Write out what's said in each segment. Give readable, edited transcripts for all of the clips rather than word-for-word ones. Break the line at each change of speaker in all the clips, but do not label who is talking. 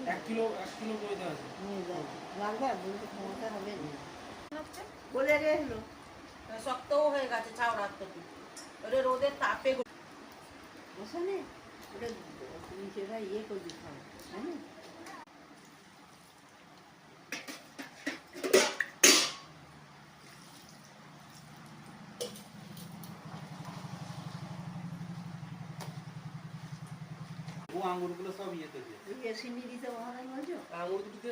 এক কিলো বইতে আছে
লাগবে বলতে ক্ষমতা হবে বলে রে হলো
শক্তও হয়ে গেছে ছাওড়ার থেকে ওরে রোদের তাপে
ওখানে ওটা সেটা ইয়ে করে দিতে হবে তাই না
ও আঙুরগুলো সব ইয়েতে দিয়ে
চিনি দিতে ভালো বলছো
আঙুর দুটোতে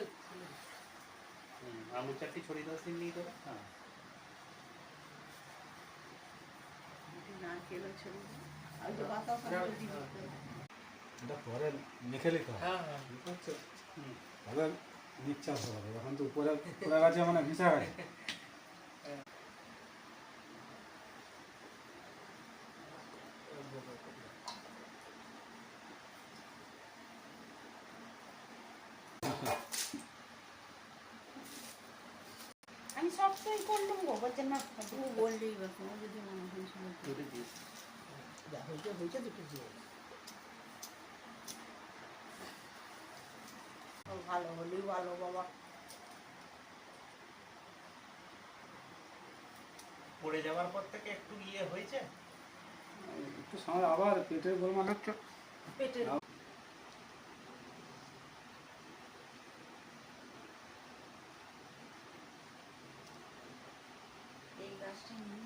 আঙুর চারটি ছড়িয়ে দাও চিনি করে হ্যাঁ
নারকেলও ছড়িয়ে দাও আর যে বাতাস
এটা পরে লিখে লিখতে হবে
হ্যাঁ হ্যাঁ
বুঝতে পারছো তাহলে নিশ্চাস হবে এখন তো উপরে উপরে গাছে মানে ভিসা গাছে
আমি সবটাই করলাম গো বলছে না
ও বললেই বা তোমার যদি মনে হয় শুনে
দুটো দিয়ে
যা হয়েছে হয়েছে দুটো দিয়ে
ভালো হলেই ভালো বাবা
পড়ে যাওয়ার পর থেকে একটু ইয়ে হয়েছে
একটু সময় আবার পেটের গোলমাল হচ্ছে
পেটের
এই গাছটা নিয়ে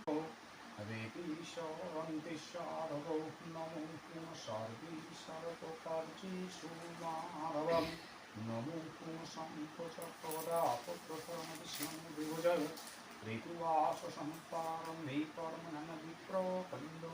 হরে ঈশ্বরন্তেশ্বরগো নমো পুনঃ সর্বে সর্বকার্যেষু মাধবম নমো পুনঃ শঙ্খ চক্রধরা পত্রধর্ম বিষ্ণু বিভুজয় ঋতুবাস সম্পারম এই কর্ম নানা বিপ্র কন্দো